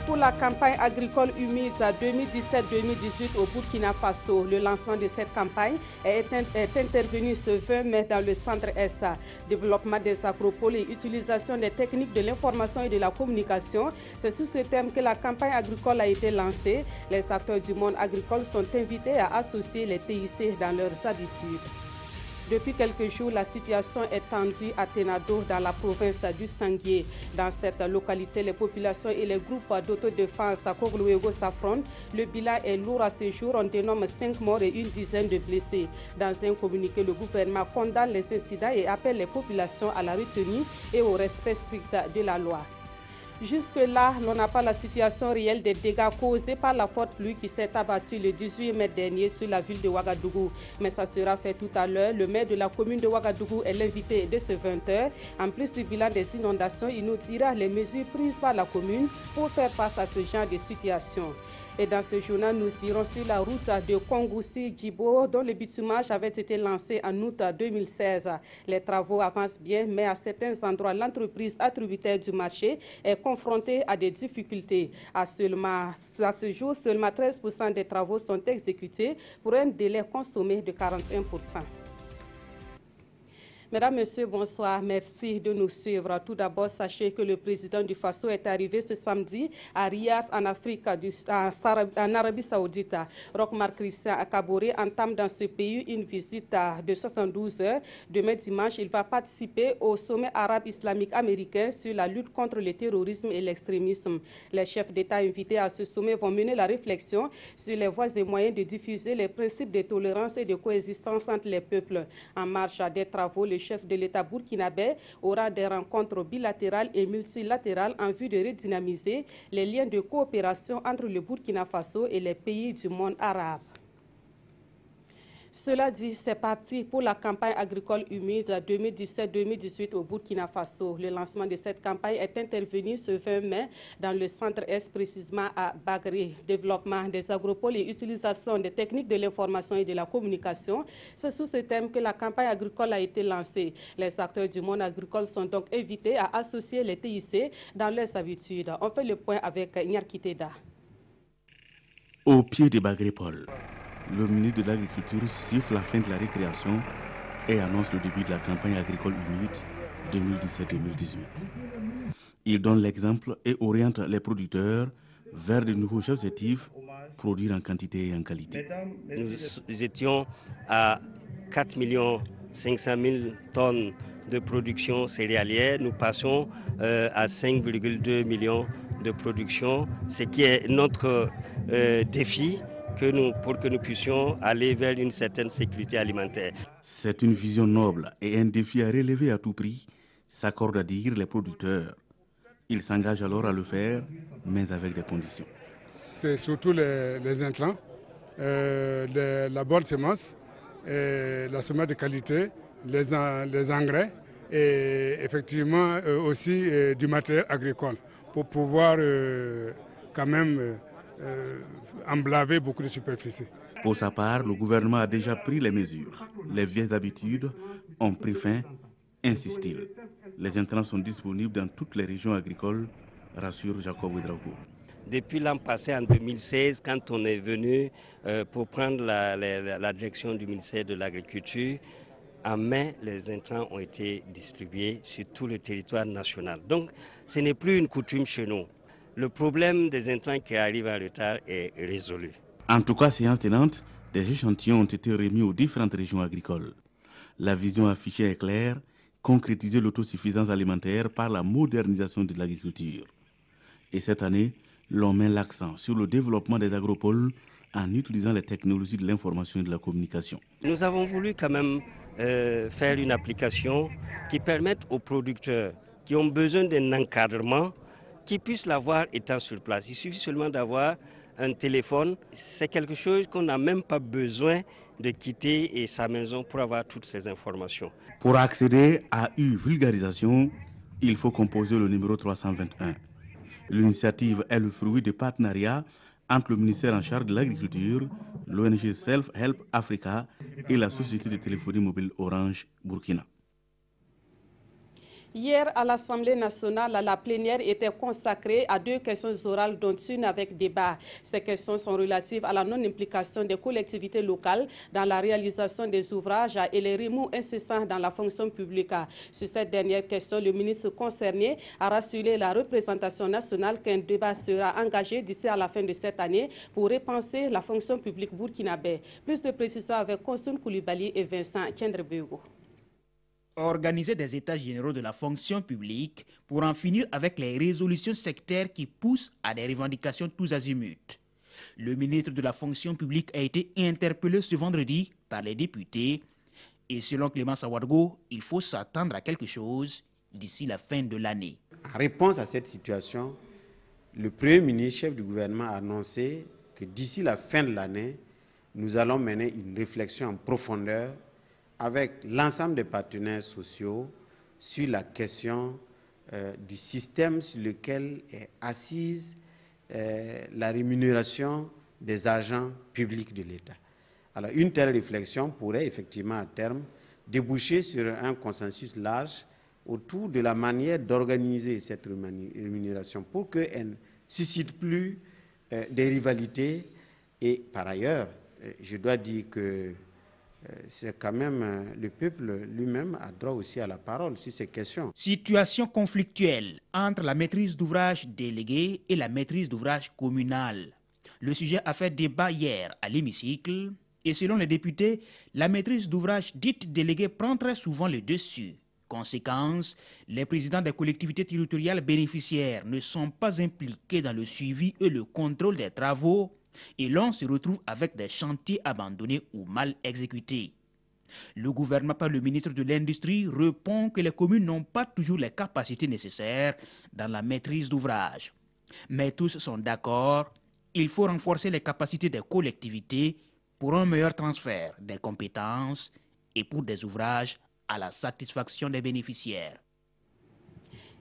pour la campagne agricole humide 2017-2018 au Burkina Faso. Le lancement de cette campagne est intervenu ce 20 mai dans le centre Est. Développement des agropoles et utilisation des techniques de l'information et de la communication. C'est sous ce thème que la campagne agricole a été lancée. Les acteurs du monde agricole sont invités à associer les TIC dans leurs habitudes. Depuis quelques jours, la situation est tendue à Tenado dans la province du Sanguier. Dans cette localité, les populations et les groupes d'autodéfense à Kogluego s'affrontent. Le bilan est lourd à ce jour. On dénomme 5 morts et une dizaine de blessés. Dans un communiqué, le gouvernement condamne les incidents et appelle les populations à la retenue et au respect strict de la loi. Jusque-là, l'on n'a pas la situation réelle des dégâts causés par la forte pluie qui s'est abattue le 18 mai dernier sur la ville de Ouagadougou. Mais ça sera fait tout à l'heure. Le maire de la commune de Ouagadougou est l'invité de ce 20h. En plus du bilan des inondations, il nous dira les mesures prises par la commune pour faire face à ce genre de situation. Et dans ce journal, nous irons sur la route de Kongoussi-Djibo, dont le bitumage avait été lancé en août 2016. Les travaux avancent bien, mais à certains endroits, l'entreprise attributaire du marché est confrontée à des difficultés. À ce jour, seulement 13% des travaux sont exécutés pour un délai consommé de 41%. Mesdames, Messieurs, bonsoir. Merci de nous suivre. Tout d'abord, sachez que le président du Faso est arrivé ce samedi à Riyad, en en Arabie Saoudite. Roch-Marc Christian Kaboré entame dans ce pays une visite de 72 heures. Demain dimanche, il va participer au sommet arabe islamique américain sur la lutte contre le terrorisme et l'extrémisme. Les chefs d'État invités à ce sommet vont mener la réflexion sur les voies et moyens de diffuser les principes de tolérance et de coexistence entre les peuples. En marge des travaux, le chef de l'État burkinabé aura des rencontres bilatérales et multilatérales en vue de redynamiser les liens de coopération entre le Burkina Faso et les pays du monde arabe. Cela dit, c'est parti pour la campagne agricole humide 2017-2018 au Burkina Faso. Le lancement de cette campagne est intervenu ce 20 mai dans le centre-est, précisément à Bagré. Développement des agropoles et utilisation des techniques de l'information et de la communication. C'est sous ce thème que la campagne agricole a été lancée. Les acteurs du monde agricole sont donc invités à associer les TIC dans leurs habitudes. On fait le point avec Nyarkiteda. Au pied des Bagré-Paul, le ministre de l'Agriculture siffle la fin de la récréation et annonce le début de la campagne agricole humide 2017-2018. Il donne l'exemple et oriente les producteurs vers de nouveaux objectifs, produire en quantité et en qualité. Nous étions à 4 500 000 tonnes de production céréalière. Nous passons à 5,2 millions de production, ce qui est notre défi pour que nous puissions aller vers une certaine sécurité alimentaire. C'est une vision noble et un défi à relever à tout prix, s'accordent à dire les producteurs. Ils s'engagent alors à le faire, mais avec des conditions. C'est surtout les intrants, la bonne semence, la semence de qualité, les engrais et effectivement aussi du matériel agricole pour pouvoir quand même emblaver beaucoup de superficie. Pour sa part, le gouvernement a déjà pris les mesures. Les vieilles habitudes ont pris fin, insiste-t-il. Les intrants sont disponibles dans toutes les régions agricoles, rassure Jacob Ouedraogo. Depuis l'an passé, en 2016, quand on est venu pour prendre la direction du ministère de l'Agriculture, en mai, les intrants ont été distribués sur tout le territoire national. Donc, ce n'est plus une coutume chez nous. Le problème des intrants qui arrivent en retard est résolu. En tout cas, séance tenante, des échantillons ont été remis aux différentes régions agricoles. La vision affichée est claire, concrétiser l'autosuffisance alimentaire par la modernisation de l'agriculture. Et cette année, l'on met l'accent sur le développement des agropoles en utilisant les technologies de l'information et de la communication. Nous avons voulu quand même faire une application qui permette aux producteurs qui ont besoin d'un encadrement qui puissent l'avoir étant sur place. Il suffit seulement d'avoir un téléphone. C'est quelque chose qu'on n'a même pas besoin de quitter sa maison pour avoir toutes ces informations. Pour accéder à une vulgarisation, il faut composer le numéro 321. L'initiative est le fruit de partenariats entre le ministère en charge de l'agriculture, l'ONG Self-Help Africa et la société de téléphonie mobile Orange Burkina. Hier, à l'Assemblée nationale, la plénière était consacrée à 2 questions orales, dont une avec débat. Ces questions sont relatives à la non-implication des collectivités locales dans la réalisation des ouvrages et les remous incessants dans la fonction publique. Sur cette dernière question, le ministre concerné a rassuré la représentation nationale qu'un débat sera engagé d'ici à la fin de cette année pour repenser la fonction publique burkinabé. Plus de précisions avec Konsun Koulibaly et Vincent Kendrebego. Organiser des états généraux de la fonction publique pour en finir avec les résolutions sectaires qui poussent à des revendications tous azimuts. Le ministre de la fonction publique a été interpellé ce vendredi par les députés et selon Clément Sawadgo, il faut s'attendre à quelque chose d'ici la fin de l'année. En réponse à cette situation, le Premier ministre, chef du gouvernement, a annoncé que d'ici la fin de l'année, nous allons mener une réflexion en profondeur avec l'ensemble des partenaires sociaux sur la question du système sur lequel est assise la rémunération des agents publics de l'État. Alors une telle réflexion pourrait effectivement à terme déboucher sur un consensus large autour de la manière d'organiser cette rémunération pour qu'elle ne suscite plus des rivalités. Et par ailleurs, je dois dire que c'est quand même le peuple lui-même a droit aussi à la parole sur ces questions. Situation conflictuelle entre la maîtrise d'ouvrage déléguée et la maîtrise d'ouvrage communale. Le sujet a fait débat hier à l'hémicycle et selon les députés, la maîtrise d'ouvrage dite déléguée prend très souvent le dessus. Conséquence, les présidents des collectivités territoriales bénéficiaires ne sont pas impliqués dans le suivi et le contrôle des travaux et l'on se retrouve avec des chantiers abandonnés ou mal exécutés. Le gouvernement par le ministre de l'Industrie répond que les communes n'ont pas toujours les capacités nécessaires dans la maîtrise d'ouvrage. Mais tous sont d'accord, il faut renforcer les capacités des collectivités pour un meilleur transfert des compétences et pour des ouvrages à la satisfaction des bénéficiaires.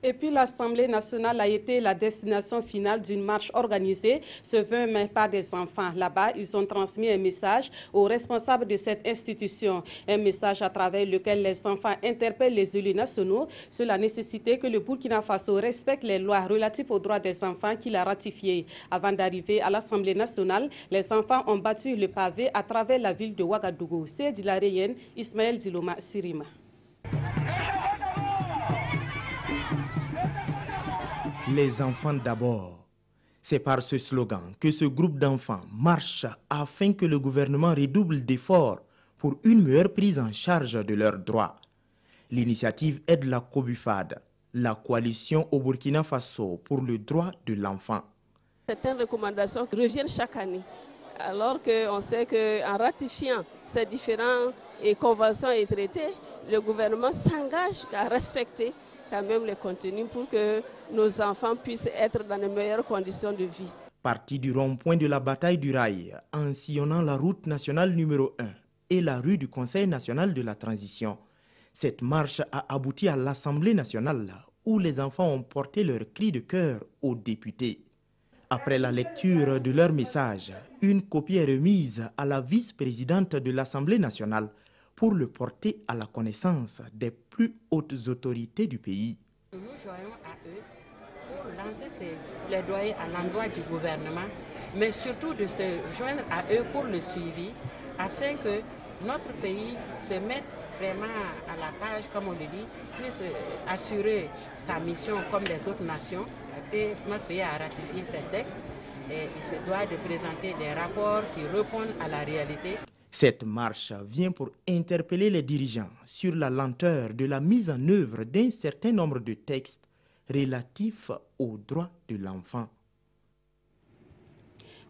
Et puis l'Assemblée nationale a été la destination finale d'une marche organisée ce 20 mai par des enfants. Là-bas, ils ont transmis un message aux responsables de cette institution. Un message à travers lequel les enfants interpellent les élus nationaux sur la nécessité que le Burkina Faso respecte les lois relatives aux droits des enfants qu'il a ratifiées. Avant d'arriver à l'Assemblée nationale, les enfants ont battu le pavé à travers la ville de Ouagadougou. C'est de la Rayenne, Ismaël Diloma Sirima. Les enfants d'abord. C'est par ce slogan que ce groupe d'enfants marche afin que le gouvernement redouble d'efforts pour une meilleure prise en charge de leurs droits. L'initiative aide la COBUFAD, la coalition au Burkina Faso pour le droit de l'enfant. Certaines recommandations reviennent chaque année, alors qu'on sait qu'en ratifiant ces différentes conventions et traités, le gouvernement s'engage à respecter quand même les contenus pour que nos enfants puissent être dans les meilleures conditions de vie. Parti du rond-point de la bataille du rail, en sillonnant la route nationale numéro 1 et la rue du Conseil national de la transition, cette marche a abouti à l'Assemblée nationale où les enfants ont porté leur cri de cœur aux députés. Après la lecture de leur message, une copie est remise à la vice-présidente de l'Assemblée nationale pour le porter à la connaissance des plus hautes autorités du pays. Nous joignons à eux pour lancer ces plaidoyers à l'endroit du gouvernement, mais surtout de se joindre à eux pour le suivi, afin que notre pays se mette vraiment à la page, comme on le dit, puisse assurer sa mission comme les autres nations, parce que notre pays a ratifié ces textes et il se doit de présenter des rapports qui répondent à la réalité. Cette marche vient pour interpeller les dirigeants sur la lenteur de la mise en œuvre d'un certain nombre de textes relatifs aux droits de l'enfant.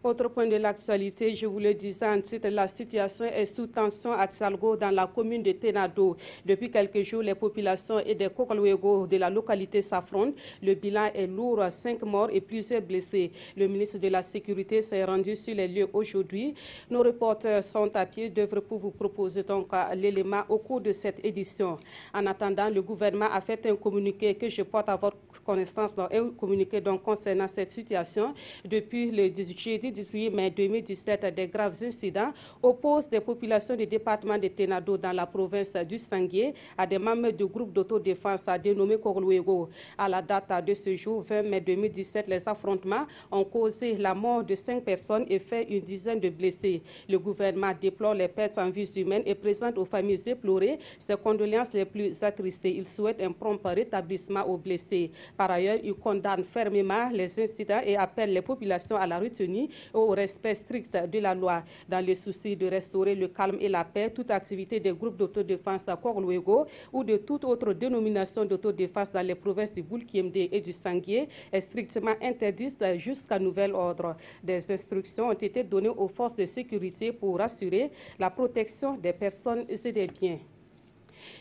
Autre point de l'actualité, je vous le disais en titre, la situation est sous tension à Tsalgo dans la commune de Tenado. Depuis quelques jours, les populations et des Kokolwego de la localité s'affrontent. Le bilan est lourd, 5 morts et plusieurs blessés. Le ministre de la Sécurité s'est rendu sur les lieux aujourd'hui. Nos reporters sont à pied d'œuvre pour vous proposer donc l'élément au cours de cette édition. En attendant, le gouvernement a fait un communiqué que je porte à votre connaissance, un communiqué donc concernant cette situation. Depuis le jeudi samedi 18 mai 2017 des graves incidents opposent des populations du département de Ténado dans la province du Sangué à des membres du groupe d'autodéfense dénommé Korluego. À la date de ce jour, 20 mai 2017, les affrontements ont causé la mort de 5 personnes et fait une dizaine de blessés. Le gouvernement déplore les pertes en vies humaines et présente aux familles éplorées ses condoléances les plus attristées. Il souhaite un prompt rétablissement aux blessés. Par ailleurs, il condamne fermement les incidents et appelle les populations à la retenue et au respect strict de la loi. Dans le souci de restaurer le calme et la paix, toute activité des groupes d'autodéfense à Korluego ou de toute autre dénomination d'autodéfense dans les provinces du Boulkiemde et du Sangué est strictement interdite jusqu'à nouvel ordre. Des instructions ont été données aux forces de sécurité pour assurer la protection des personnes et des biens.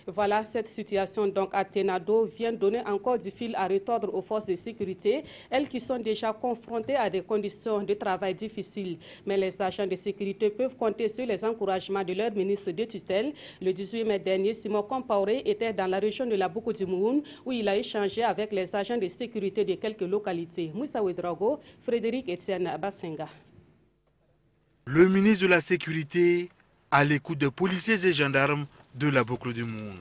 Voilà, cette situation donc à Ténado vient donner encore du fil à retordre aux forces de sécurité, elles qui sont déjà confrontées à des conditions de travail difficiles. Mais les agents de sécurité peuvent compter sur les encouragements de leur ministre de tutelle. Le 18 mai dernier, Simon Compaoré était dans la région de la Boko-du-Moun où il a échangé avec les agents de sécurité de quelques localités. Moussa Ouedraogo, Frédéric Etienne Bassenga. Le ministre de la Sécurité à l'écoute des policiers et gendarmes de la Boko-du-Moun.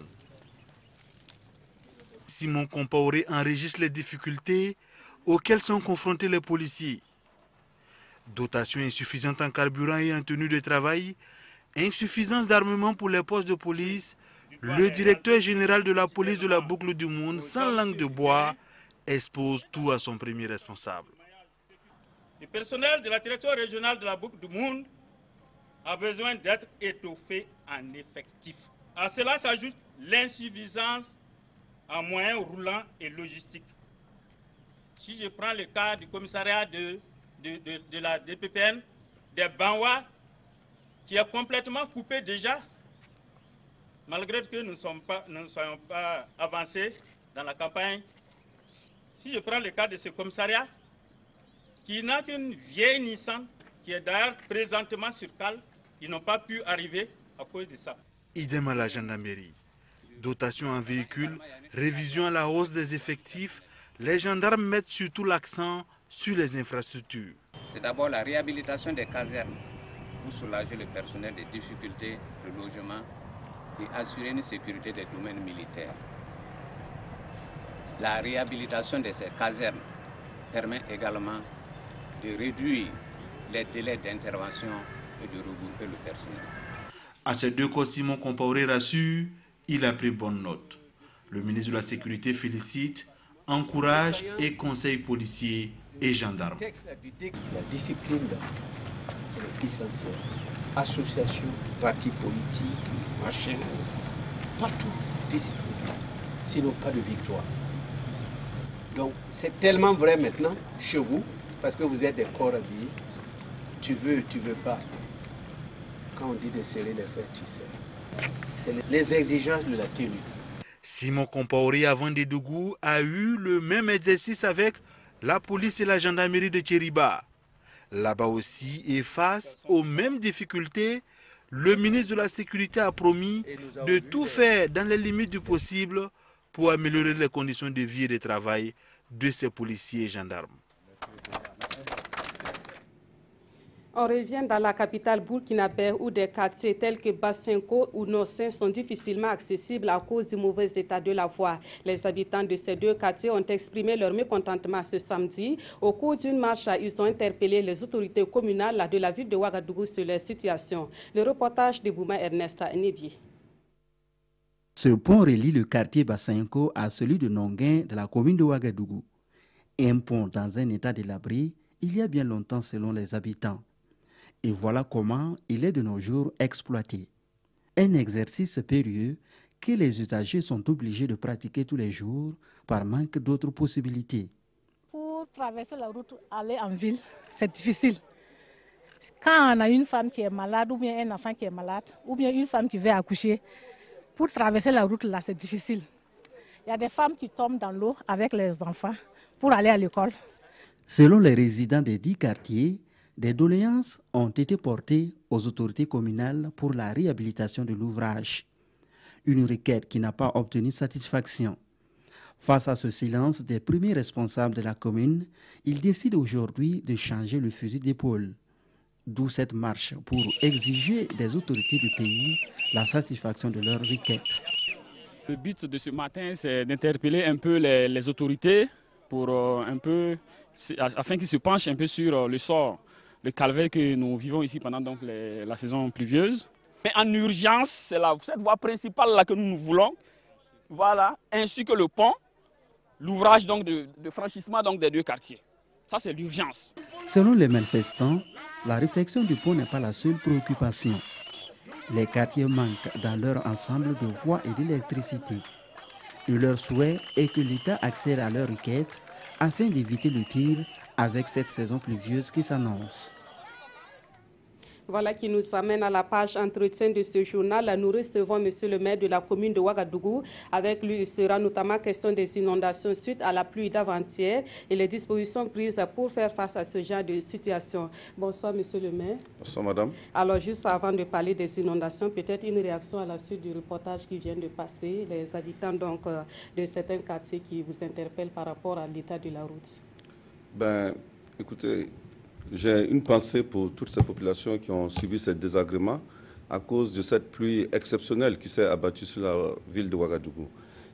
Simon Compaoré enregistre les difficultés auxquelles sont confrontés les policiers. Dotation insuffisante en carburant et en tenue de travail, insuffisance d'armement pour les postes de police, le directeur général de la police de la Boko-du-Moun, sans langue de bois, expose tout à son premier responsable. Le personnel de la direction régionale de la Boko-du-Moun a besoin d'être étoffé en effectif. À cela s'ajoute l'insuffisance en moyens roulants et logistiques. Si je prends le cas du commissariat de la DPPN, des Banwa, qui est complètement coupé déjà, malgré que nous ne soyons pas avancés dans la campagne. Si je prends le cas de ce commissariat, qui n'a qu'une vieille Nissan, qui est d'ailleurs présentement sur cale, ils n'ont pas pu arriver à cause de ça. Idem à la gendarmerie. Dotation en véhicules, révision à la hausse des effectifs, les gendarmes mettent surtout l'accent sur les infrastructures. C'est d'abord la réhabilitation des casernes pour soulager le personnel des difficultés de logement et assurer une sécurité des domaines militaires. La réhabilitation de ces casernes permet également de réduire les délais d'intervention et de regrouper le personnel. À ces deux cas, Simon Compaoré rassure, il a pris bonne note. Le ministre de la Sécurité félicite, encourage et conseille policiers et gendarmes. La discipline est essentielle. Association, partis politiques, machin, partout, discipline. Sinon, pas de victoire. Donc, c'est tellement vrai maintenant, chez vous, parce que vous êtes des corps habillés. Tu veux pas. Quand on dit de serrer les fers, tu sais. C'est les exigences de la tenue. Simon Compaoré, avant de Dougou, a eu le même exercice avec la police et la gendarmerie de Tchériba. Là-bas aussi, et face aux mêmes difficultés, le ministre de la Sécurité a promis de tout faire dans les limites du possible pour améliorer les conditions de vie et de travail de ces policiers et gendarmes. On revient dans la capitale burkinabé où des quartiers tels que Bassenko ou Nossin sont difficilement accessibles à cause du mauvais état de la voie. Les habitants de ces deux quartiers ont exprimé leur mécontentement ce samedi. Au cours d'une marche, ils ont interpellé les autorités communales de la ville de Ouagadougou sur leur situation. Le reportage de Bouma Ernest Nebi. Ce pont relie le quartier Bassenko à celui de Nonguin de la commune de Ouagadougou. Un pont dans un état délabré il y a bien longtemps selon les habitants. Et voilà comment il est de nos jours exploité. Un exercice périlleux que les usagers sont obligés de pratiquer tous les jours par manque d'autres possibilités. Pour traverser la route, aller en ville, c'est difficile. Quand on a une femme qui est malade ou bien un enfant qui est malade ou bien une femme qui veut accoucher, pour traverser la route là, c'est difficile. Il y a des femmes qui tombent dans l'eau avec les enfants pour aller à l'école. Selon les résidents des 10 quartiers, des doléances ont été portées aux autorités communales pour la réhabilitation de l'ouvrage. Une requête qui n'a pas obtenu satisfaction. Face à ce silence des premiers responsables de la commune, ils décident aujourd'hui de changer le fusil d'épaule. D'où cette marche pour exiger des autorités du pays la satisfaction de leurs requêtes. Le but de ce matin, c'est d'interpeller un peu les autorités pour afin qu'ils se penchent un peu sur le sort, le calvaire que nous vivons ici pendant donc la saison pluvieuse. Mais en urgence, c'est cette voie principale là que nous voulons, voilà, ainsi que le pont, l'ouvrage donc de franchissement donc des deux quartiers. Ça, c'est l'urgence. Selon les manifestants, la réfection du pont n'est pas la seule préoccupation. Les quartiers manquent dans leur ensemble de voies et d'électricité. Et leur souhait est que l'État accède à leurs requêtes afin d'éviter le pire avec cette saison pluvieuse qui s'annonce. Voilà qui nous amène à la page entretien de ce journal. Nous recevons monsieur le maire de la commune de Ouagadougou. Avec lui, il sera notamment question des inondations suite à la pluie d'avant-hier et les dispositions prises pour faire face à ce genre de situation. Bonsoir monsieur le maire. Bonsoir madame. Alors juste avant de parler des inondations, peut-être une réaction à la suite du reportage qui vient de passer, les habitants donc de certains quartiers qui vous interpellent par rapport à l'état de la route. Ben, écoutez, j'ai une pensée pour toutes ces populations qui ont subi ces désagréments à cause de cette pluie exceptionnelle qui s'est abattue sur la ville de Ouagadougou.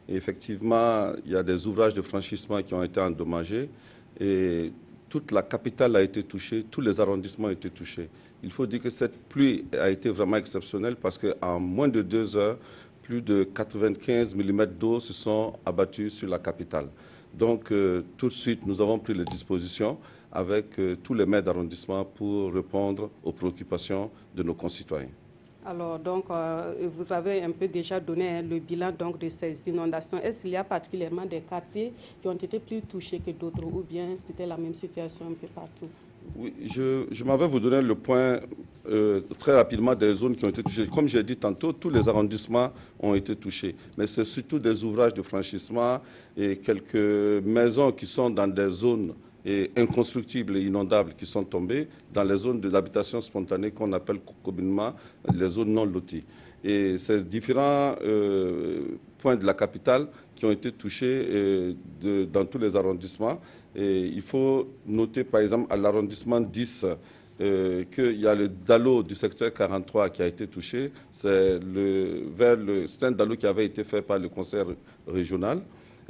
Et effectivement, il y a des ouvrages de franchissement qui ont été endommagés et toute la capitale a été touchée, tous les arrondissements ont été touchés. Il faut dire que cette pluie a été vraiment exceptionnelle parce qu'en moins de 2 heures, plus de 95 mm d'eau se sont abattus sur la capitale. Donc, tout de suite, nous avons pris les dispositions avec tous les maires d'arrondissement pour répondre aux préoccupations de nos concitoyens. Alors, donc, vous avez un peu déjà donné le bilan donc, de ces inondations. Est-ce qu'il y a particulièrement des quartiers qui ont été plus touchés que d'autres ou bien c'était la même situation un peu partout? Oui, je m'en vais vous donner le point très rapidement des zones qui ont été touchées. Comme j'ai dit tantôt, tous les arrondissements ont été touchés. Mais c'est surtout des ouvrages de franchissement et quelques maisons qui sont dans des zones inconstructibles et inondables qui sont tombées dans les zones d'habitation spontanée qu'on appelle communément les zones non loties. Et ces différents points de la capitale qui ont été touchés dans tous les arrondissements. Et il faut noter par exemple à l'arrondissement 10 qu'il y a le DALO du secteur 43 qui a été touché. C'est un DALO qui avait été fait par le conseil régional.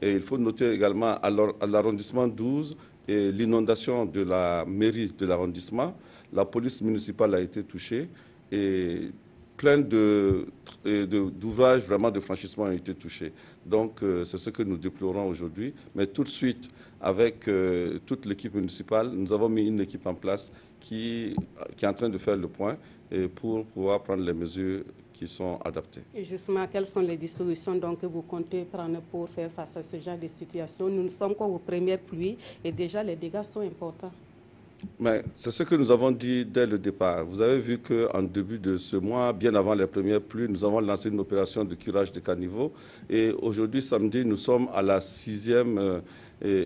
Et il faut noter également à l'arrondissement 12 l'inondation de la mairie de l'arrondissement. La police municipale a été touchée et plein d'ouvrages vraiment de franchissement ont été touchés. Donc c'est ce que nous déplorons aujourd'hui. Mais tout de suite, avec toute l'équipe municipale, nous avons mis une équipe en place qui est en train de faire le point pour pouvoir prendre les mesures qui sont adaptées. Et justement, quelles sont les dispositions donc, que vous comptez prendre pour faire face à ce genre de situation? Nous ne sommes qu'aux premières pluies et déjà les dégâts sont importants. Mais c'est ce que nous avons dit dès le départ. Vous avez vu qu'en début de ce mois, bien avant les premières pluies, nous avons lancé une opération de curage des caniveaux. Et aujourd'hui, samedi, nous sommes à la 6e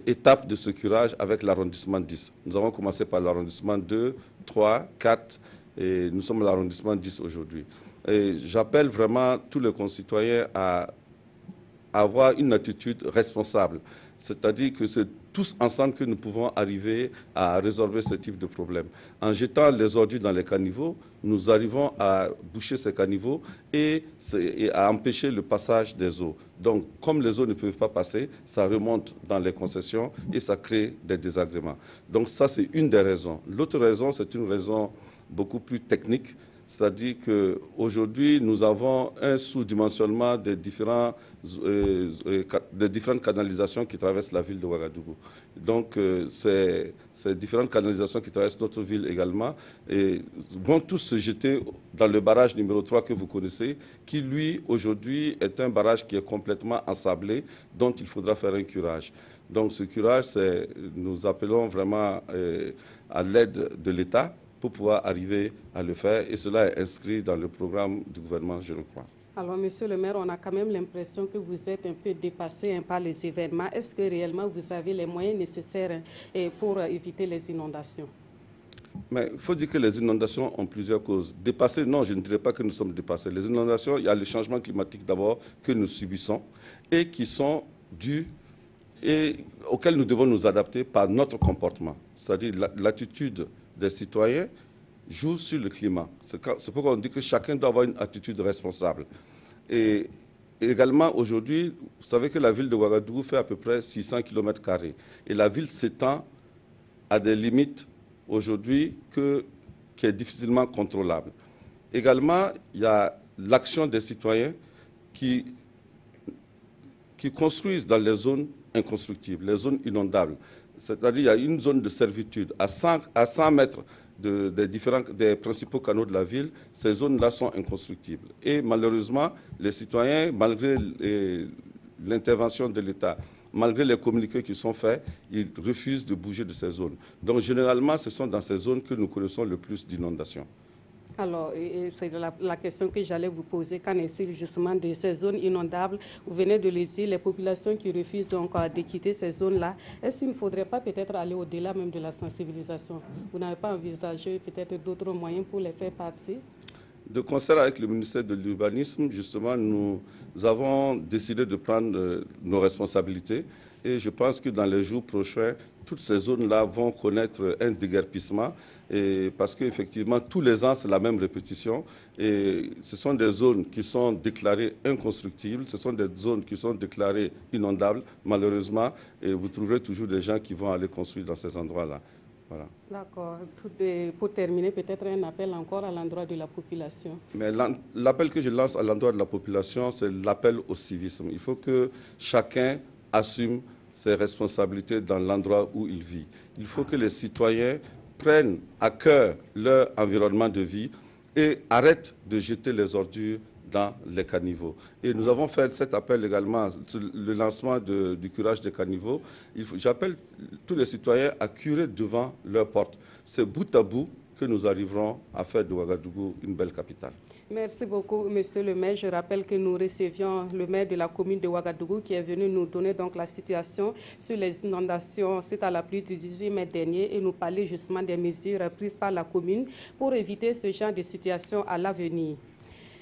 étape de ce curage avec l'arrondissement 10. Nous avons commencé par l'arrondissement 2, 3, 4 et nous sommes à l'arrondissement 10 aujourd'hui. J'appelle vraiment tous les concitoyens à avoir une attitude responsable. C'est-à-dire que c'est tous ensemble que nous pouvons arriver à résorber ce type de problème. En jetant les ordures dans les caniveaux, nous arrivons à boucher ces caniveaux et à empêcher le passage des eaux. Donc, comme les eaux ne peuvent pas passer, ça remonte dans les concessions et ça crée des désagréments. Donc ça, c'est une des raisons. L'autre raison, c'est une raison beaucoup plus technique. C'est-à-dire qu'aujourd'hui, nous avons un sous-dimensionnement des différentes canalisations qui traversent la ville de Ouagadougou. Donc, ces différentes canalisations qui traversent notre ville également vont tous se jeter dans le barrage numéro 3 que vous connaissez, qui, lui, aujourd'hui, est un barrage qui est complètement ensablé, dont il faudra faire un curage. Donc, ce curage, nous appelons vraiment à l'aide de l'État pour pouvoir arriver à le faire. Et cela est inscrit dans le programme du gouvernement, je le crois. Alors, monsieur le maire, on a quand même l'impression que vous êtes un peu dépassé par les événements. Est-ce que réellement vous avez les moyens nécessaires pour éviter les inondations? Mais il faut dire que les inondations ont plusieurs causes. Dépassés, non, je ne dirais pas que nous sommes dépassés. Les inondations, il y a le changement climatique d'abord que nous subissons et qui sont dus et auquel nous devons nous adapter par notre comportement. C'est-à-dire l'attitude des citoyens joue sur le climat. C'est pourquoi on dit que chacun doit avoir une attitude responsable. Et également, aujourd'hui, vous savez que la ville de Ouagadougou fait à peu près 600 km². Et la ville s'étend à des limites aujourd'hui qui est difficilement contrôlable. Également, il y a l'action des citoyens qui construisent dans les zones inconstructibles, les zones inondables. C'est-à-dire qu'il y a une zone de servitude à 100 mètres des principaux canaux de la ville. Ces zones-là sont inconstructibles. Et malheureusement, les citoyens, malgré l'intervention de l'État, malgré les communiqués qui sont faits, ils refusent de bouger de ces zones. Donc généralement, ce sont dans ces zones que nous connaissons le plus d'inondations. Alors, c'est la question que j'allais vous poser. Qu'en est-il justement de ces zones inondables? Vous venez de le dire, les populations qui refusent donc de quitter ces zones-là. Est-ce qu'il ne faudrait pas peut-être aller au-delà même de la sensibilisation? Vous n'avez pas envisagé peut-être d'autres moyens pour les faire partir? De concert avec le ministère de l'Urbanisme, justement, nous avons décidé de prendre nos responsabilités. Et je pense que dans les jours prochains, toutes ces zones-là vont connaître un déguerpissement. Parce qu'effectivement, tous les ans, c'est la même répétition. Et ce sont des zones qui sont déclarées inconstructibles. Ce sont des zones qui sont déclarées inondables, malheureusement. Et vous trouverez toujours des gens qui vont aller construire dans ces endroits-là. Voilà. D'accord. Pour terminer, peut-être un appel encore à l'endroit de la population. Mais l'appel que je lance à l'endroit de la population, c'est l'appel au civisme. Il faut que chacun assume ses responsabilités dans l'endroit où il vit. Il faut que les citoyens prennent à cœur leur environnement de vie et arrêtent de jeter les ordures dans les caniveaux. Et nous avons fait cet appel également, le lancement du curage des caniveaux. J'appelle tous les citoyens à curer devant leur porte. C'est bout à bout que nous arriverons à faire de Ouagadougou une belle capitale. Merci beaucoup, monsieur le maire. Je rappelle que nous recevions le maire de la commune de Ouagadougou qui est venu nous donner donc la situation sur les inondations suite à la pluie du 18 mai dernier et nous parler justement des mesures prises par la commune pour éviter ce genre de situation à l'avenir.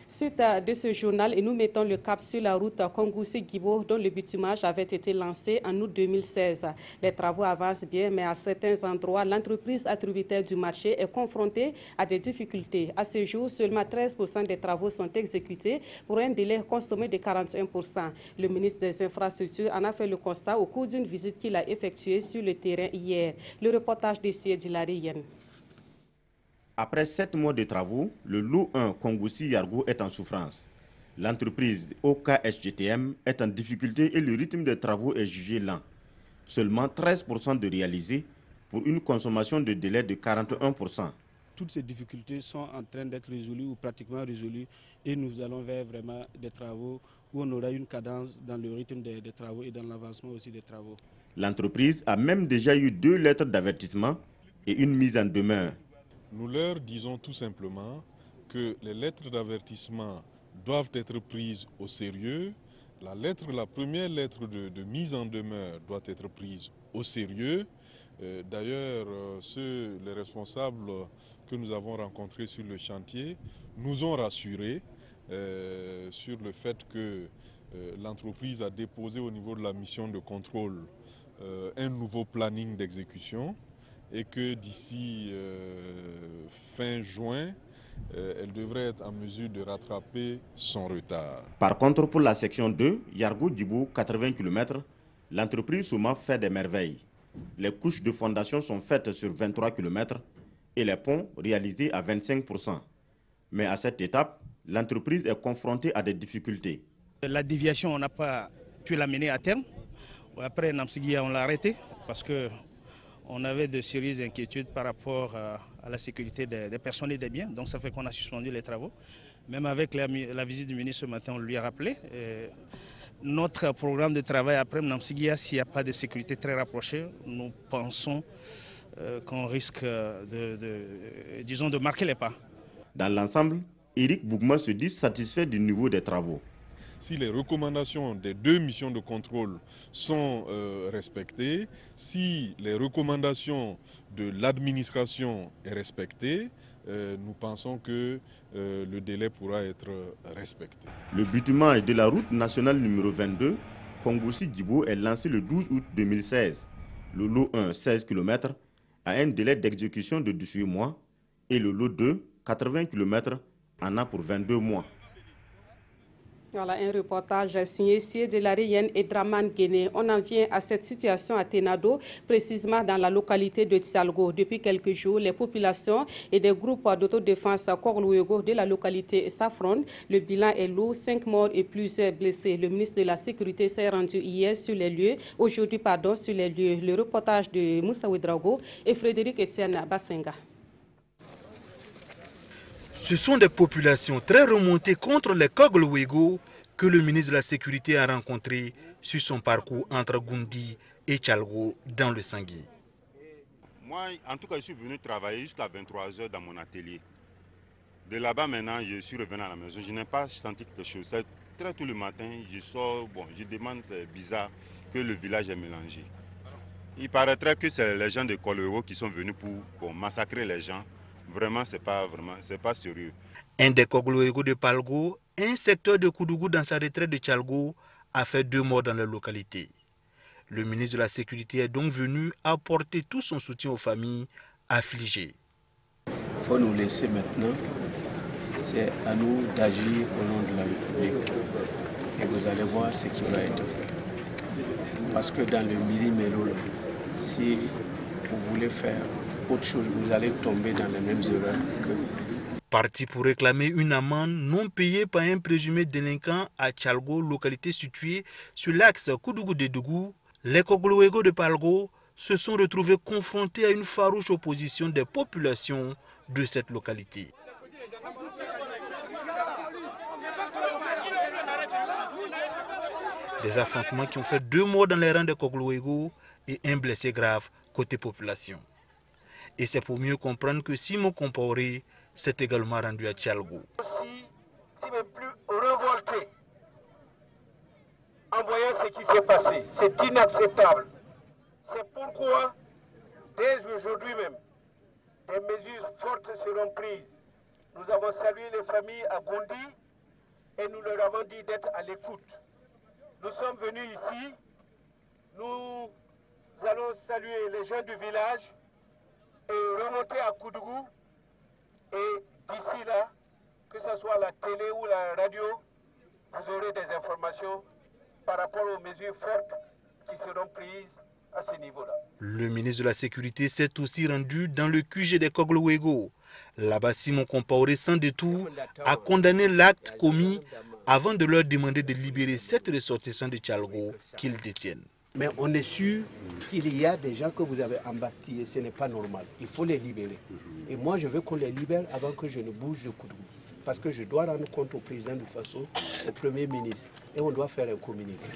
Suite de ce journal, et nous mettons le cap sur la route Kongoussi-Guibo dont le bitumage avait été lancé en août 2016. Les travaux avancent bien, mais à certains endroits, l'entreprise attributaire du marché est confrontée à des difficultés. À ce jour, seulement 13% des travaux sont exécutés pour un délai consommé de 41%. Le ministre des Infrastructures en a fait le constat au cours d'une visite qu'il a effectuée sur le terrain hier. Le reportage de Siedi Larien. Après 7 mois de travaux, le lot 1 Kongoussi-Yargou est en souffrance. L'entreprise OKSGTM est en difficulté et le rythme des travaux est jugé lent. Seulement 13% de réalisés pour une consommation de délai de 41%. Toutes ces difficultés sont en train d'être résolues ou pratiquement résolues et nous allons vers vraiment des travaux où on aura une cadence dans le rythme des travaux et dans l'avancement aussi des travaux. L'entreprise a même déjà eu 2 lettres d'avertissement et une mise en demeure. Nous leur disons tout simplement que les lettres d'avertissement doivent être prises au sérieux. La première lettre de mise en demeure doit être prise au sérieux. D'ailleurs, les responsables que nous avons rencontrés sur le chantier nous ont rassurés sur le fait que l'entreprise a déposé au niveau de la mission de contrôle un nouveau planning d'exécution et que d'ici fin juin, elle devrait être en mesure de rattraper son retard. Par contre, pour la section 2, Yargou-Djibou, 80 km, l'entreprise Souma fait des merveilles. Les couches de fondation sont faites sur 23 km et les ponts réalisés à 25%. Mais à cette étape, l'entreprise est confrontée à des difficultés. La déviation, on n'a pas pu la mener à terme. Après, Namsigia, on l'a arrêté parce que on avait de sérieuses inquiétudes par rapport à la sécurité des personnes et des biens. Donc ça fait qu'on a suspendu les travaux. Même avec la visite du ministre ce matin, on lui a rappelé. Notre programme de travail après Namsigia, s'il n'y a pas de sécurité très rapprochée, nous pensons qu'on risque de marquer les pas. Dans l'ensemble, Éric Bougma se dit satisfait du niveau des travaux. Si les recommandations des 2 missions de contrôle sont respectées, si les recommandations de l'administration sont respectées, nous pensons que le délai pourra être respecté. Le bitumage de la route nationale numéro 22, Kongoussi-Djibo est lancé le 12 août 2016. Le lot 1, 16 km, a un délai d'exécution de 18 mois et le lot 2, 80 km, en a pour 22 mois. Voilà un reportage signé ici de la Rienne et Draman Guéné. On en vient à cette situation à Tenado, précisément dans la localité de Tsalgo. Depuis quelques jours, les populations et des groupes d'autodéfense Korlouego de la localité s'affrontent. Le bilan est lourd, 5 morts et plusieurs blessés. Le ministre de la Sécurité s'est rendu hier sur les lieux, aujourd'hui sur les lieux. Le reportage de Moussa Ouedraogo et Frédéric Etienne Bassenga. Ce sont des populations très remontées contre les Koglouego que le ministre de la Sécurité a rencontré sur son parcours entre Goundi et Tchalgo dans le Sangui. Moi, en tout cas, je suis venu travailler jusqu'à 23 h dans mon atelier. De là-bas, maintenant, je suis revenu à la maison. Je n'ai pas senti quelque chose. Très tôt le matin, je sors, je demande, c'est bizarre que le village est mélangé. Il paraîtrait que c'est les gens de Koglouego qui sont venus pour massacrer les gens. Vraiment, c'est pas sérieux. Un des Koglouego de Palgo, un secteur de Koudougou dans sa retraite de Tchalgo, a fait 2 morts dans la localité. Le ministre de la Sécurité est donc venu apporter tout son soutien aux familles affligées. Il faut nous laisser maintenant. C'est à nous d'agir au nom de la République. Et vous allez voir ce qui va être fait. Parce que dans le mili-mélo, si vous voulez faire autre chose, vous allez tomber dans les mêmes erreurs que... Parti pour réclamer une amende non payée par un présumé délinquant à Tchalgo, localité située sur l'axe Koudougou-Dédougou, les Koglouego de Palgo se sont retrouvés confrontés à une farouche opposition des populations de cette localité. Des affrontements qui ont fait 2 morts dans les rangs des Koglouego et un blessé grave côté population. Et c'est pour mieux comprendre que Simon Compaoré s'est également rendu à Tchalgo. Si même plus révolté en voyant ce qui s'est passé, c'est inacceptable. C'est pourquoi, dès aujourd'hui même, des mesures fortes seront prises. Nous avons salué les familles à Goundi et nous leur avons dit d'être à l'écoute. Nous sommes venus ici, nous allons saluer les gens du village et remonter à Koudougou. Et d'ici là, que ce soit la télé ou la radio, vous aurez des informations par rapport aux mesures fortes qui seront prises à ce niveau-là. Le ministre de la Sécurité s'est aussi rendu dans le QG des Koglouego. Là-bas, Simon Compaoré, sans détour, a condamné l'acte commis avant de leur demander de libérer 7 ressortissants de Tchalgo qu'ils détiennent. Mais on est sûr qu'il y a des gens que vous avez embastillés, ce n'est pas normal. Il faut les libérer. Et moi, je veux qu'on les libère avant que je ne bouge de Koudougou. Parce que je dois rendre compte au président de Faso, au Premier ministre. Et on doit faire un communiqué.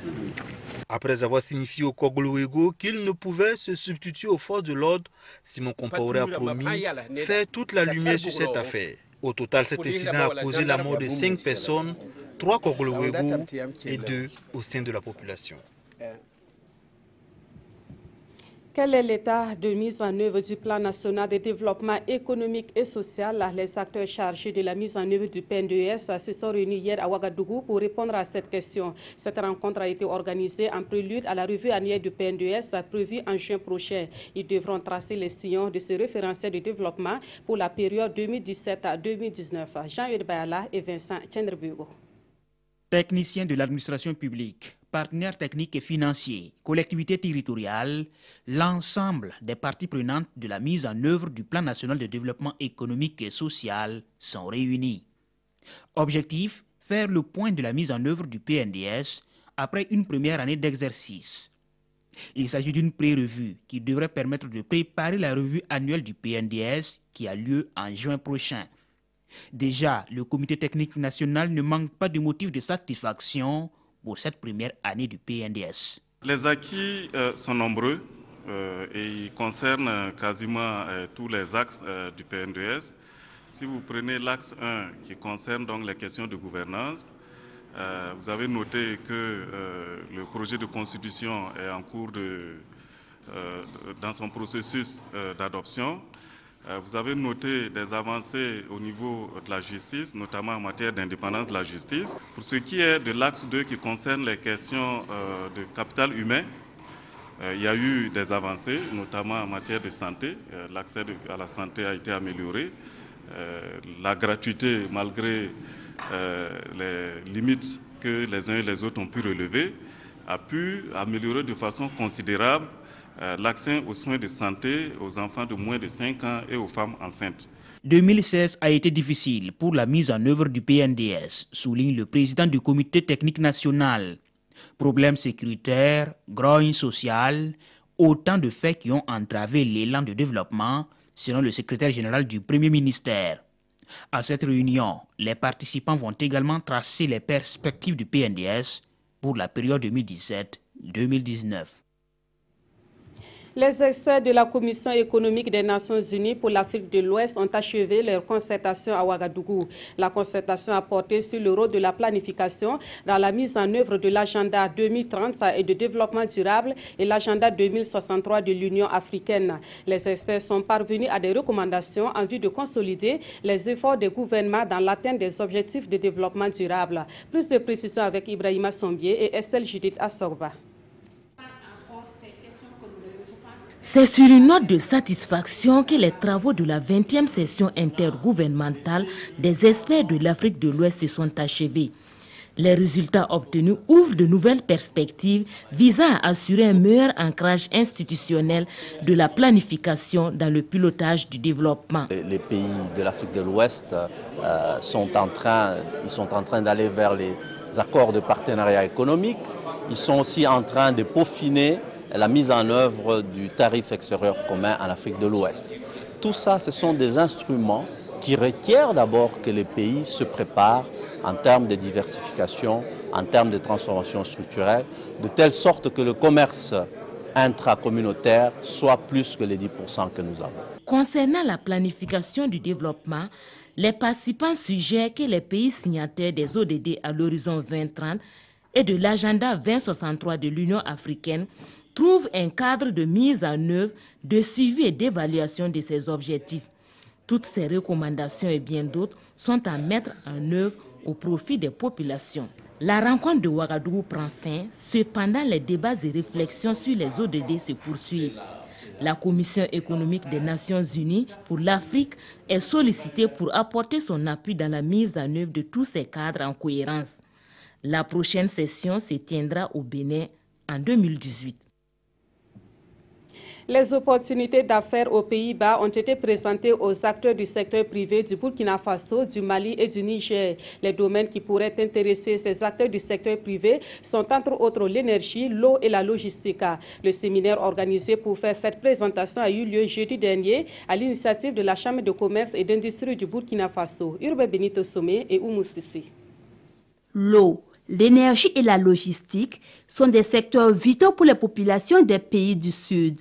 Après avoir signifié au Koglouego qu'il ne pouvait se substituer aux forces de l'ordre, Simon Compaoré a promis faire toute la lumière sur cette affaire. Au total, cet incident a causé la mort de 5 personnes, 3 Koglouego et 2 au sein de la population. Quel est l'état de mise en œuvre du plan national de développement économique et social? Les acteurs chargés de la mise en œuvre du PNDES se sont réunis hier à Ouagadougou pour répondre à cette question. Cette rencontre a été organisée en prélude à la revue annuelle du PNDES prévue en juin prochain. Ils devront tracer les sillons de ce référentiel de développement pour la période 2017 à 2019. Jean-Yves Bayala et Vincent Tchendrebugo. Techniciens de l'administration publique, partenaires techniques et financiers, collectivités territoriales, l'ensemble des parties prenantes de la mise en œuvre du plan national de développement économique et social sont réunis. Objectif, faire le point de la mise en œuvre du PNDS après une première année d'exercice. Il s'agit d'une pré-revue qui devrait permettre de préparer la revue annuelle du PNDS qui a lieu en juin prochain. Déjà, le comité technique national ne manque pas de motifs de satisfaction pour cette première année du PNDS. Les acquis sont nombreux et ils concernent quasiment tous les axes du PNDS. Si vous prenez l'axe 1 qui concerne donc les questions de gouvernance, vous avez noté que le projet de constitution est en cours dans son processus d'adoption. Vous avez noté des avancées au niveau de la justice, notamment en matière d'indépendance de la justice. Pour ce qui est de l'axe 2 qui concerne les questions de capital humain, il y a eu des avancées, notamment en matière de santé. L'accès à la santé a été amélioré. La gratuité, malgré les limites que les uns et les autres ont pu relever, a pu améliorer de façon considérable l'accès aux soins de santé aux enfants de moins de 5 ans et aux femmes enceintes. 2016 a été difficile pour la mise en œuvre du PNDS, souligne le président du comité technique national. Problèmes sécuritaires, grogne sociale, autant de faits qui ont entravé l'élan de développement, selon le secrétaire général du Premier ministère. À cette réunion, les participants vont également tracer les perspectives du PNDS pour la période 2017-2019. Les experts de la Commission économique des Nations Unies pour l'Afrique de l'Ouest ont achevé leur concertation à Ouagadougou. La concertation a porté sur le rôle de la planification dans la mise en œuvre de l'agenda 2030 et de développement durable et l'agenda 2063 de l'Union africaine. Les experts sont parvenus à des recommandations en vue de consolider les efforts des gouvernements dans l'atteinte des objectifs de développement durable. Plus de précisions avec Ibrahima Sombier et Estelle Judith Assorba. C'est sur une note de satisfaction que les travaux de la 20e session intergouvernementale des experts de l'Afrique de l'Ouest se sont achevés. Les résultats obtenus ouvrent de nouvelles perspectives visant à assurer un meilleur ancrage institutionnel de la planification dans le pilotage du développement. Les pays de l'Afrique de l'Ouest sont en train d'aller vers les accords de partenariat économique. Ils sont aussi en train de peaufiner la mise en œuvre du tarif extérieur commun en Afrique de l'Ouest. Tout ça, ce sont des instruments qui requièrent d'abord que les pays se préparent en termes de diversification, en termes de transformation structurelle, de telle sorte que le commerce intracommunautaire soit plus que les 10% que nous avons. Concernant la planification du développement, les participants suggèrent que les pays signataires des ODD à l'horizon 2030 et de l'agenda 2063 de l'Union africaine trouve un cadre de mise en œuvre, de suivi et d'évaluation de ces objectifs. Toutes ces recommandations et bien d'autres sont à mettre en œuvre au profit des populations. La rencontre de Ouagadougou prend fin, cependant les débats et réflexions sur les ODD se poursuivent. La Commission économique des Nations Unies pour l'Afrique est sollicitée pour apporter son appui dans la mise en œuvre de tous ces cadres en cohérence. La prochaine session se tiendra au Bénin en 2018. Les opportunités d'affaires aux Pays-Bas ont été présentées aux acteurs du secteur privé du Burkina Faso, du Mali et du Niger. Les domaines qui pourraient intéresser ces acteurs du secteur privé sont entre autres l'énergie, l'eau et la logistique. Le séminaire organisé pour faire cette présentation a eu lieu jeudi dernier à l'initiative de la Chambre de commerce et d'industrie du Burkina Faso, Urbe Benito Somé et Oumou Sissi. L'eau, l'énergie et la logistique sont des secteurs vitaux pour les populations des pays du Sud.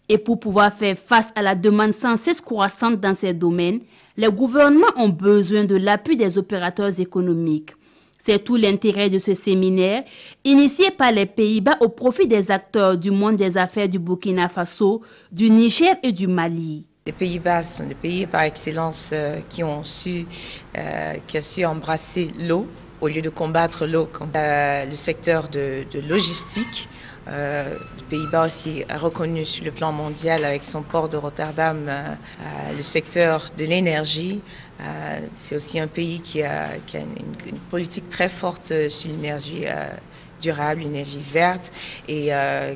Et pour pouvoir faire face à la demande sans cesse croissante dans ces domaines, les gouvernements ont besoin de l'appui des opérateurs économiques. C'est tout l'intérêt de ce séminaire, initié par les Pays-Bas au profit des acteurs du monde des affaires du Burkina Faso, du Niger et du Mali. Les Pays-Bas sont des pays par excellence qui ont su embrasser l'eau au lieu de combattre l'eau. Le secteur de logistique. Les Pays-Bas aussi a reconnu sur le plan mondial avec son port de Rotterdam le secteur de l'énergie. C'est aussi un pays qui a une politique très forte sur l'énergie durable, l'énergie verte et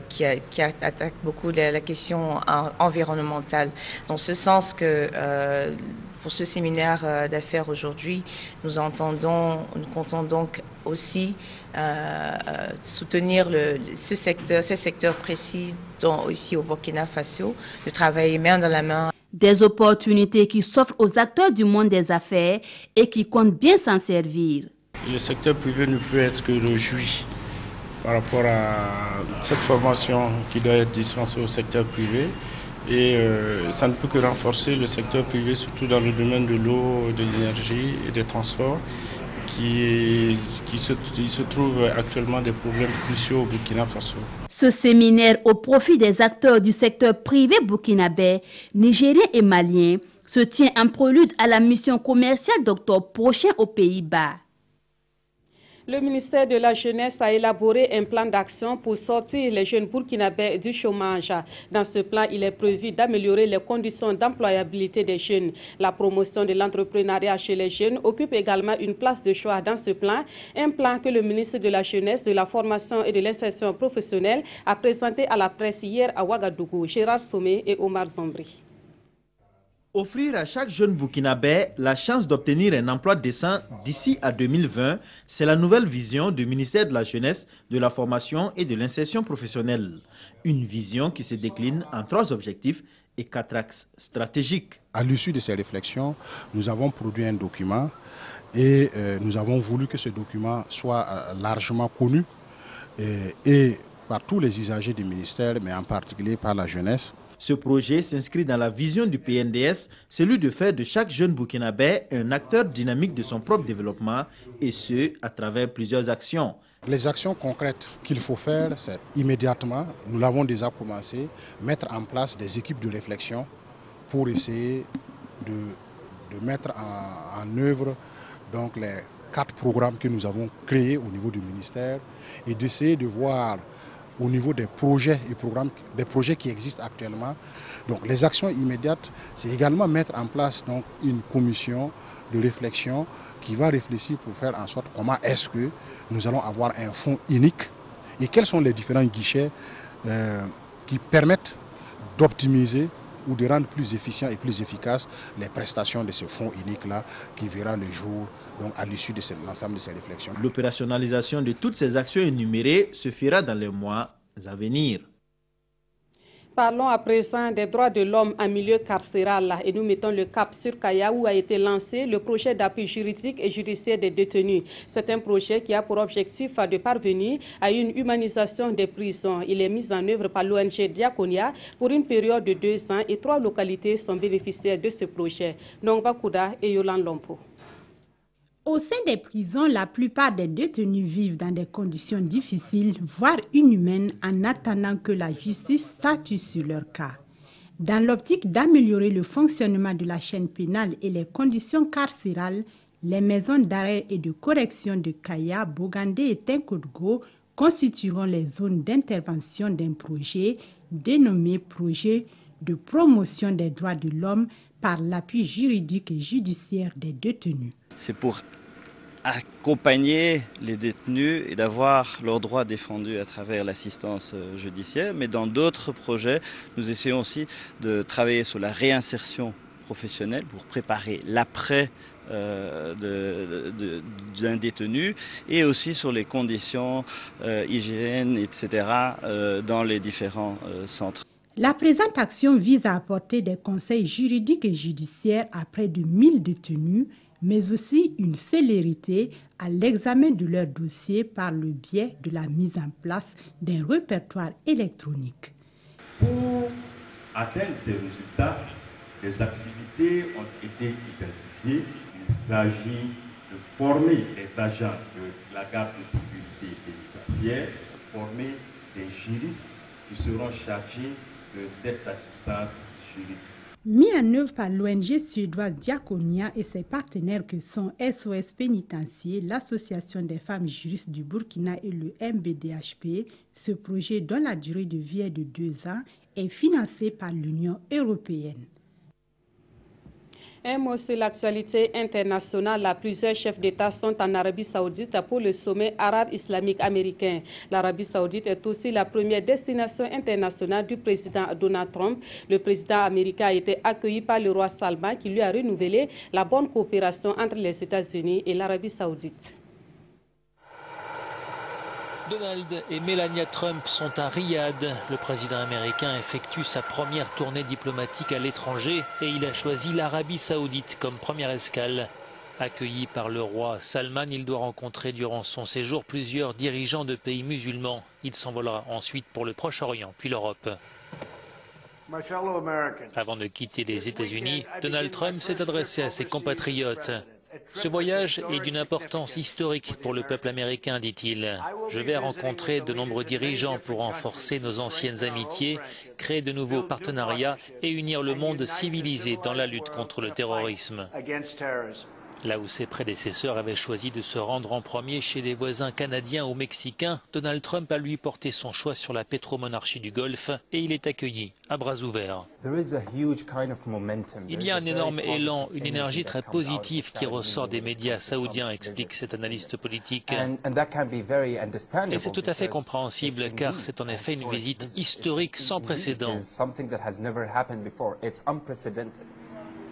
qui attaque beaucoup la question environnementale. Dans ce sens que pour ce séminaire d'affaires aujourd'hui, nous comptons donc aussi soutenir ces secteurs précis ici au Burkina Faso, de travailler main dans la main. Des opportunités qui s'offrent aux acteurs du monde des affaires et qui comptent bien s'en servir. Le secteur privé ne peut être que réjoui par rapport à cette formation qui doit être dispensée au secteur privé. Et ça ne peut que renforcer le secteur privé, surtout dans le domaine de l'eau, de l'énergie et des transports, il se trouve actuellement des problèmes cruciaux au Burkina Faso. Ce séminaire au profit des acteurs du secteur privé burkinabé, nigérien et malien se tient en prélude à la mission commerciale d'octobre prochain aux Pays-Bas. Le ministère de la Jeunesse a élaboré un plan d'action pour sortir les jeunes burkinabés du chômage. Dans ce plan, il est prévu d'améliorer les conditions d'employabilité des jeunes. La promotion de l'entrepreneuriat chez les jeunes occupe également une place de choix dans ce plan. Un plan que le ministre de la Jeunesse, de la Formation et de l'Insertion professionnelle a présenté à la presse hier à Ouagadougou. Gérard Sommet et Omar Zombri. Offrir à chaque jeune burkinabé la chance d'obtenir un emploi décent d'ici à 2020, c'est la nouvelle vision du ministère de la Jeunesse, de la Formation et de l'Insertion professionnelle. Une vision qui se décline en 3 objectifs et 4 axes stratégiques. À l'issue de ces réflexions, nous avons produit un document et nous avons voulu que ce document soit largement connu et par tous les usagers du ministère, mais en particulier par la jeunesse. Ce projet s'inscrit dans la vision du PNDS, celui de faire de chaque jeune burkinabé un acteur dynamique de son propre développement, et ce, à travers plusieurs actions. Les actions concrètes qu'il faut faire, c'est immédiatement, nous l'avons déjà commencé, mettre en place des équipes de réflexion pour essayer de mettre en œuvre donc, les 4 programmes que nous avons créés au niveau du ministère et d'essayer de voir au niveau des projets et programmes, des projets qui existent actuellement. Donc les actions immédiates, c'est également mettre en place donc, une commission de réflexion qui va réfléchir pour faire en sorte comment est-ce que nous allons avoir un fonds unique et quels sont les différents guichets qui permettent d'optimiser ou de rendre plus efficient et plus efficace les prestations de ce fonds unique-là qui verra le jour donc, à l'issue de l'ensemble de ces réflexions. L'opérationnalisation de toutes ces actions énumérées se fera dans les mois à venir. Parlons à présent des droits de l'homme en milieu carcéral et nous mettons le cap sur Kaya où a été lancé le projet d'appui juridique et judiciaire des détenus. C'est un projet qui a pour objectif de parvenir à une humanisation des prisons. Il est mis en œuvre par l'ONG Diakonia pour une période de 2 ans et 3 localités sont bénéficiaires de ce projet. Nongba Kouda et Yolande Lompo. Au sein des prisons, la plupart des détenus vivent dans des conditions difficiles, voire inhumaines, en attendant que la justice statue sur leur cas. Dans l'optique d'améliorer le fonctionnement de la chaîne pénale et les conditions carcérales, les maisons d'arrêt et de correction de Kaya, Bogandé et Tenkodgo constitueront les zones d'intervention d'un projet dénommé Projet de promotion des droits de l'homme par l'appui juridique et judiciaire des détenus. C'est pour accompagner les détenus et d'avoir leurs droits défendus à travers l'assistance judiciaire. Mais dans d'autres projets, nous essayons aussi de travailler sur la réinsertion professionnelle pour préparer l'après d'un détenu et aussi sur les conditions hygiène, etc. Dans les différents centres. La présente action vise à apporter des conseils juridiques et judiciaires à près de 1000 détenus, mais aussi une célérité à l'examen de leur dossier par le biais de la mise en place d'un répertoire électronique. Pour atteindre ces résultats, les activités ont été identifiées. Il s'agit de former les agents de la garde de sécurité pénitentiaire, former des juristes qui seront chargés de cette assistance juridique. Mis en œuvre par l'ONG suédoise Diakonia et ses partenaires que sont SOS Pénitencier, l'Association des femmes juristes du Burkina et le MBDHP, ce projet dont la durée de vie est de 2 ans est financé par l'Union européenne. Un mot sur l'actualité internationale. Plusieurs chefs d'État sont en Arabie Saoudite pour le sommet arabe islamique américain. L'Arabie Saoudite est aussi la première destination internationale du président Donald Trump. Le président américain a été accueilli par le roi Salman qui lui a renouvelé la bonne coopération entre les États-Unis et l'Arabie Saoudite. Donald et Melania Trump sont à Riyad. Le président américain effectue sa première tournée diplomatique à l'étranger et il a choisi l'Arabie Saoudite comme première escale. Accueilli par le roi Salman, il doit rencontrer durant son séjour plusieurs dirigeants de pays musulmans. Il s'envolera ensuite pour le Proche-Orient, puis l'Europe. Avant de quitter les États-Unis, Donald Trump s'est adressé à ses compatriotes. Ce voyage est d'une importance historique pour le peuple américain, dit-il. Je vais rencontrer de nombreux dirigeants pour renforcer nos anciennes amitiés, créer de nouveaux partenariats et unir le monde civilisé dans la lutte contre le terrorisme. Là où ses prédécesseurs avaient choisi de se rendre en premier chez des voisins canadiens ou mexicains, Donald Trump a lui porté son choix sur la pétromonarchie du Golfe et il est accueilli à bras ouverts. Il y a un énorme élan, une énergie très positive qui ressort des médias saoudiens, explique cet analyste politique. Et c'est tout à fait compréhensible car c'est en effet une visite historique sans précédent.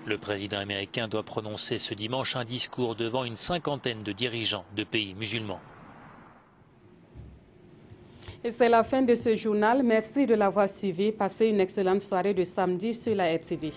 Le président américain doit prononcer ce dimanche un discours devant une cinquantaine de dirigeants de pays musulmans. Et c'est la fin de ce journal. Merci de l'avoir suivi. Passez une excellente soirée de samedi sur la RTV.